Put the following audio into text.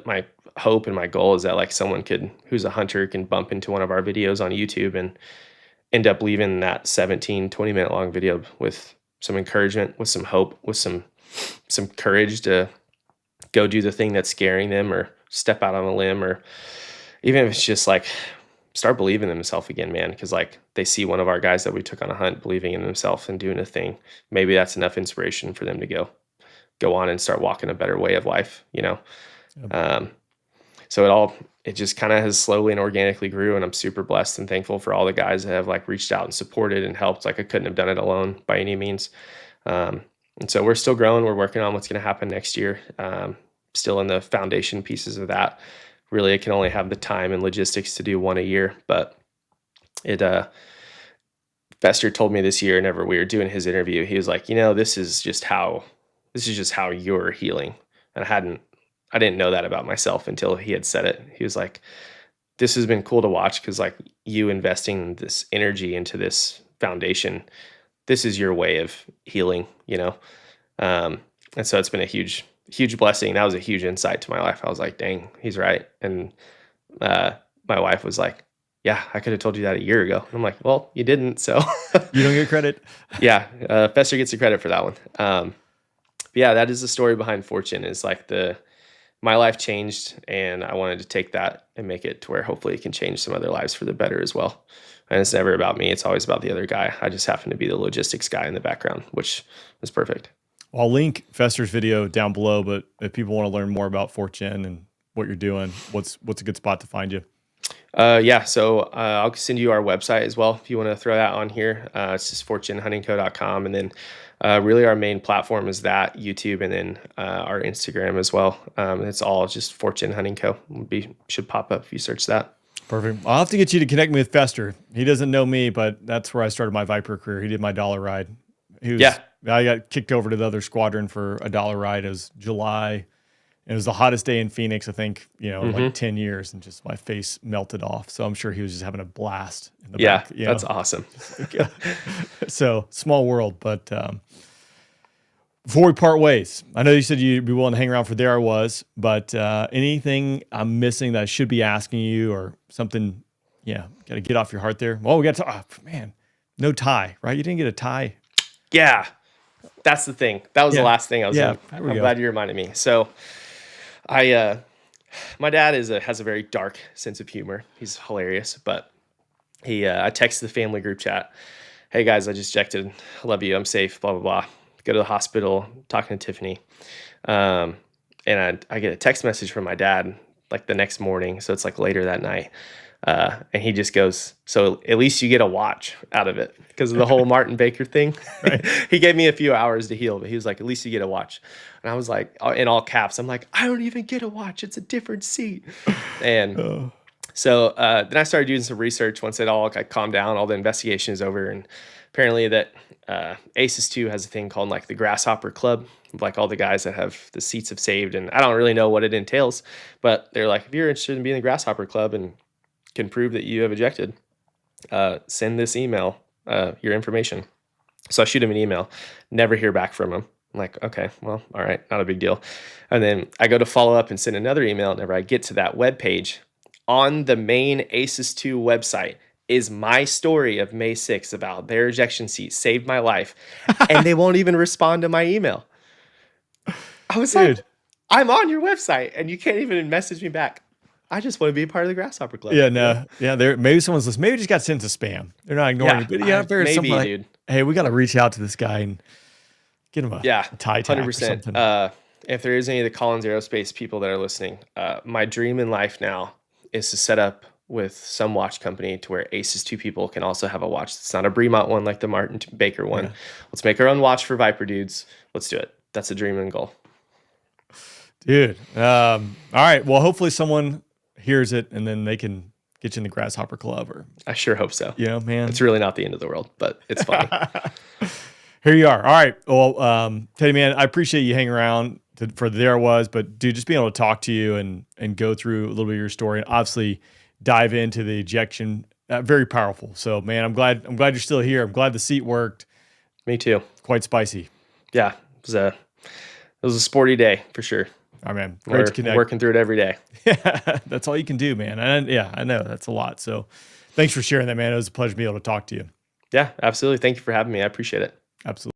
my hope and my goal is that like someone who's a hunter can bump into one of our videos on YouTube and end up leaving that 17, 20-minute long video with some encouragement, with some hope, with some courage to go do the thing that's scaring them, or step out on a limb, or even if it's just like start believing in themselves again, man. Because like they see one of our guys that we took on a hunt believing in themselves and doing a thing. Maybe that's enough inspiration for them to go on and start walking a better way of life, you know? Yep. So it just kind of has slowly and organically grew, and I'm super blessed and thankful for all the guys that have like reached out and supported and helped. Like I couldn't have done it alone by any means. And so we're still growing. We're working on what's going to happen next year. Still in the foundation pieces of that. Really, I can only have the time and logistics to do one a year, but Fester told me this year, whenever we were doing his interview, he was like, this is just how you're healing. And I didn't know that about myself until he had said it. He was like, this has been cool to watch, because like you investing this energy into this foundation, this is your way of healing, and so it's been a huge blessing. That was a huge insight to my life. I was like, dang, he's right. And my wife was like, yeah, I could have told you that a year ago. And I'm like, well, you didn't, so. You don't get credit. Yeah, Fester gets the credit for that one. But yeah, that is the story behind Fortune, is like my life changed, and I wanted to take that and make it to where hopefully it can change some other lives for the better as well. And it's never about me. It's always about the other guy. I just happen to be the logistics guy in the background, which is perfect. I'll link Fester's video down below, but if people want to learn more about Fortune and what you're doing, what's a good spot to find you? So I'll send you our website as well if you want to throw that on here. It's just fortunehuntingco.com. And then really our main platform is that YouTube, and then our Instagram as well. It's all just Fortune Hunting Co. Should pop up if you search that. Perfect. I'll have to get you to connect me with Fester. He doesn't know me, but that's where I started my Viper career. He did my dollar ride. I got kicked over to the other squadron for a dollar ride. It was July. It was the hottest day in Phoenix, I think, like 10 years, and just my face melted off. So I'm sure he was just having a blast in the back. That's awesome. So small world, but before we part ways, I know you said you'd be willing to hang around for There I Was, but anything I'm missing that I should be asking you, or something, got to get off your heart there? Well, we got to no tie, right? You didn't get a tie. Yeah, that's the thing. That was the last thing I was I'm glad you reminded me. So my dad has a very dark sense of humor. He's hilarious, but I texted the family group chat, hey guys, I just ejected. I love you. I'm safe, blah, blah, blah. Go to the hospital, talking to Tiffany. And I get a text message from my dad like the next morning. So it's like later that night. And he just goes, so at least you get a watch out of it because of the whole Martin Baker thing. Right. He gave me a few hours to heal, but he was like, at least you get a watch. And I was like, in all caps, I'm like, I don't even get a watch. It's a different seat. And so then I started doing some research once it all calmed down, all the investigation is over. And apparently that ACES 2 has a thing called like the Grasshopper Club, like all the guys that have the seats have saved. And I don't really know what it entails, but they're like, if you're interested in being in the Grasshopper Club and can prove that you have ejected, send this email, your information. So I shoot him an email, never hear back from him. I'm like, okay, well, all right, not a big deal. And then I go to follow up and send another email. Whenever I get to that web page, on the main ACES 2 website is my story of May 6th about their ejection seat saved my life. And they won't even respond to my email. I was like, I'm on your website and you can't even message me back. I just want to be a part of the Grasshopper Club. Yeah, no. Yeah, maybe someone's listening. Maybe it just got sent to spam. They're not ignoring you. But there's something like, dude. Hey, we got to reach out to this guy and get him a tie tag 100%. Or something. If there is any of the Collins Aerospace people that are listening, my dream in life now is to set up with some watch company to where ACES 2 people can also have a watch. It's not a Bremont one like the Martin Baker one. Yeah. Let's make our own watch for Viper dudes. Let's do it. That's a dream and goal. Dude. All right. Well, hopefully someone hears it and then they can get you in the Grasshopper Club. Or I sure hope so. Man. It's really not the end of the world, but it's funny. Here you are. All right. Well, Teddy, man, I appreciate you hanging around for There I Was, but dude, just being able to talk to you and go through a little bit of your story and obviously dive into the ejection, very powerful. So, man, I'm glad you're still here. I'm glad the seat worked. Me too. Quite spicy. Yeah, it was a sporty day for sure. All right, man. Great to connect. Working through it every day. Yeah, that's all you can do, man. And yeah, I know that's a lot. So thanks for sharing that, man. It was a pleasure to be able to talk to you. Yeah, absolutely. Thank you for having me. I appreciate it. Absolutely.